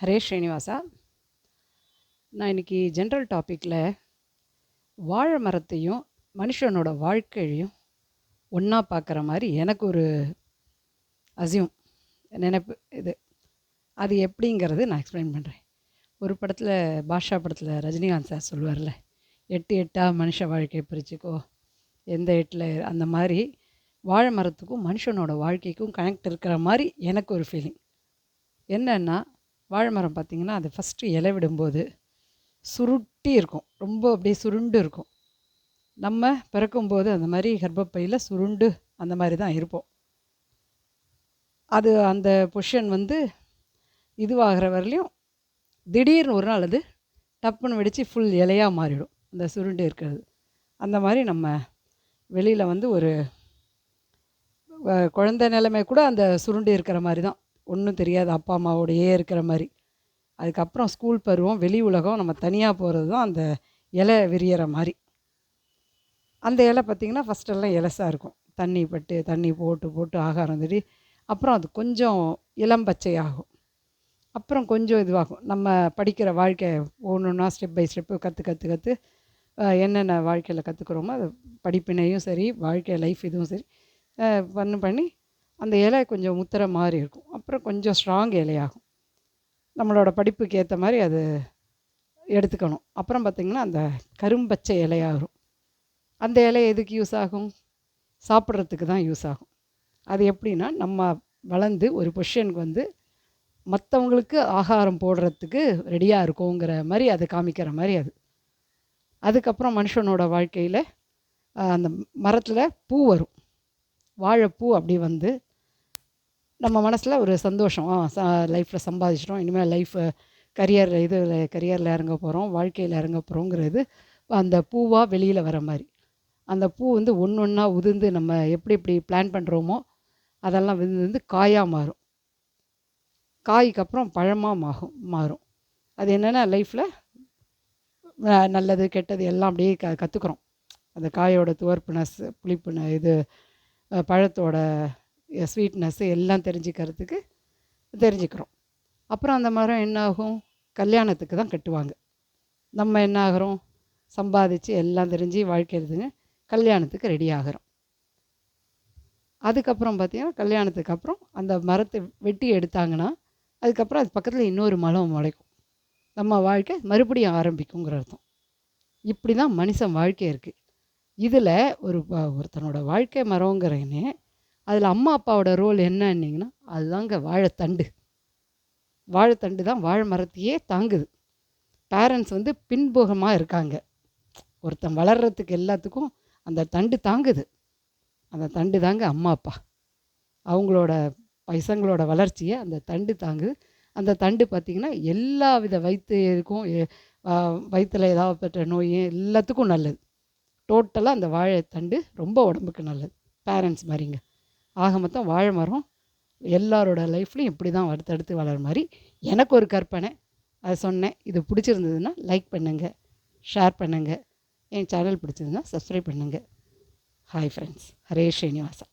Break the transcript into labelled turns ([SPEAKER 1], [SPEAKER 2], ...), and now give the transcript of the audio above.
[SPEAKER 1] ஹரே ஸ்ரீனிவாசா. நான் இன்றைக்கி ஜென்ரல் டாப்பிக்கில் வாழை மரத்தையும் மனுஷனோட வாழ்க்கையையும் ஒன்றா பார்க்குற மாதிரி எனக்கு ஒரு நினைப்பு இது. அது எப்படிங்கிறது நான் எக்ஸ்பிளைன் பண்ணுறேன். ஒரு படத்தில், பாஷா படத்தில் ரஜினிகாந்த் சார் சொல்லுவார்ல, 8 8 மனுஷ வாழ்க்கையை பிரிச்சுக்கோ, எந்த 8 அந்த மாதிரி வாழை மரத்துக்கும் மனுஷனோட வாழ்க்கைக்கும் கனெக்ட் இருக்கிற மாதிரி எனக்கு ஒரு ஃபீலிங். என்னென்னா, வாழை மரம் பார்த்திங்கன்னா, அது ஃபஸ்ட்டு இலை விடும்போது சுருட்டி இருக்கும், ரொம்ப அப்படியே சுருண்டு இருக்கும். நம்ம பிறக்கும்போது அந்த மாதிரி கர்ப்பப்பையில் சுருண்டு அந்த மாதிரி தான் இருப்போம். அது அந்த பொசிஷன் இதுவாகிற வரலையும் திடீர்னு ஒரு நாள் அது டப்புன்னு வெடித்து ஃபுல் இலையாக மாறிடும், அந்த சுருண்டு இருக்கிறது. அந்த மாதிரி நம்ம வெளியில் ஒரு குழந்தை நிலைமை கூட அந்த சுருண்டு இருக்கிற மாதிரி தான், ஒன்றும் தெரியாது, அப்பா அம்மாவோடையே இருக்கிற மாதிரி. அதுக்கப்புறம் ஸ்கூல் பருவம், வெளி உலகம், நம்ம தனியாக போகிறது தான் அந்த இலை விரியிற மாதிரி. அந்த இலை பார்த்திங்கன்னா ஃபஸ்ட்டெல்லாம் இலசாக இருக்கும், தண்ணி போட்டு போட்டு ஆகாரம் தடி. அப்புறம் அது கொஞ்சம் இளம் பச்சை ஆகும், அப்புறம் கொஞ்சம் இதுவாகும். நம்ம படிக்கிற வாழ்க்கை ஒன்றுன்னா ஸ்டெப் பை ஸ்டெப்பு கற்று என்னென்ன வாழ்க்கையில் கற்றுக்குறோமோ அது படிப்பினையும் சரி, வாழ்க்கை லைஃப் இதுவும் சரி பண்ணி அந்த இலை கொஞ்சம் முத்துற மாதிரி இருக்கும். அப்புறம் கொஞ்சம் ஸ்ட்ராங் இலையாகும், நம்மளோட படிப்புக்கு ஏற்ற மாதிரி அது எடுத்துக்கணும். அப்புறம் பார்த்திங்கன்னா அந்த கரும்பச்சை இலையாகும். அந்த இலை எதுக்கு யூஸ் ஆகும்? சாப்பிட்றதுக்கு தான் யூஸ் ஆகும். அது எப்படின்னா, நம்ம வளர்ந்து ஒரு பொசிஷனுக்கு மற்றவங்களுக்கு ஆகாரம் போடுறதுக்கு ரெடியாக இருக்குங்கிற மாதிரி அது காமிக்கிற மாதிரி அது. அதுக்கப்புறம் மனுஷனோட வாழ்க்கையில் அந்த மரத்தில் பூ வரும், வாழைப்பூ. அப்படி நம்ம மனசில் ஒரு சந்தோஷம், லைஃப்பில் சம்பாதிச்சிட்டோம், இனிமேல் கரியரில் இறங்க போகிறோம், வாழ்க்கையில் இறங்க போகிறோங்கிறது அந்த பூவாக வெளியில் வர மாதிரி. அந்த பூ ஒன்று ஒன்றா உதிர்ந்து நம்ம எப்படி பிளான் பண்ணுறோமோ அதெல்லாம் காயாக மாறும். காய்க்கு அப்புறம் பழமாக மாறும். அது என்னென்னா, லைஃப்பில் நல்லது கெட்டது எல்லாம் அப்படியே கற்றுக்குறோம். அந்த காயோட துவர்ப்புனஸ், புளிப்புன பழத்தோட ஸ்வீட்னஸ்ஸு எல்லாம் தெரிஞ்சுக்கிறோம். அப்புறம் அந்த மரம் என்ன ஆகும்? கல்யாணத்துக்கு தான் கட்டுவாங்க. நம்ம என்ன ஆகிறோம்? சம்பாதிச்சு எல்லாம் தெரிஞ்சு வாழ்க்கை கல்யாணத்துக்கு ரெடி ஆகிறோம். அதுக்கப்புறம் பார்த்திங்கன்னா, கல்யாணத்துக்கு அப்புறம் அந்த மரத்தை வெட்டி எடுத்தாங்கன்னா அதுக்கப்புறம் அது பக்கத்தில் இன்னொரு மரம் முளைக்கும், நம்ம வாழ்க்கை மறுபடியும் ஆரம்பிக்குங்கிற அர்த்தம். இப்படி தான் மனுஷன் வாழ்க்கை இருக்குது. இதில் ஒருத்தனோட வாழ்க்கை மரங்கிறேனே, அதில் அம்மா அப்பாவோட ரோல் என்னன்னிங்கன்னா, அதுதாங்க வாழைத்தண்டு. வாழைத்தண்டு தான் வாழை மரத்தையே தாங்குது. பேரண்ட்ஸ் பின்புகமாக இருக்காங்க. ஒருத்தன் வளர்கிறதுக்கு எல்லாத்துக்கும் அந்த தண்டு தாங்குது. அந்த தண்டு தாங்க அம்மா அப்பா. அவங்களோட பசங்களோட வளர்ச்சியை அந்த தண்டு தாங்குது. அந்த தண்டு பார்த்திங்கன்னா எல்லா வித வயிற்றில் ஏதாவது பெற்ற நோய் எல்லாத்துக்கும் நல்லது. டோட்டலாக அந்த வாழைத்தண்டு ரொம்ப உடம்புக்கு நல்லது, பேரண்ட்ஸ் மாதிரிங்க. ஆக மொத்தம் வாழை மரம் எல்லாரோட லைஃப்லையும் இப்படி தான் அடுத்தடுத்து வளர மாதிரி எனக்கு ஒரு கற்பனை. அதை சொன்னேன். இது பிடிச்சிருந்ததுன்னா லைக் பண்ணுங்கள், ஷேர் பண்ணுங்கள். என் சேனல் பிடிச்சதுன்னா சப்ஸ்கிரைப் பண்ணுங்கள். Hi friends, Hare Srinivasa.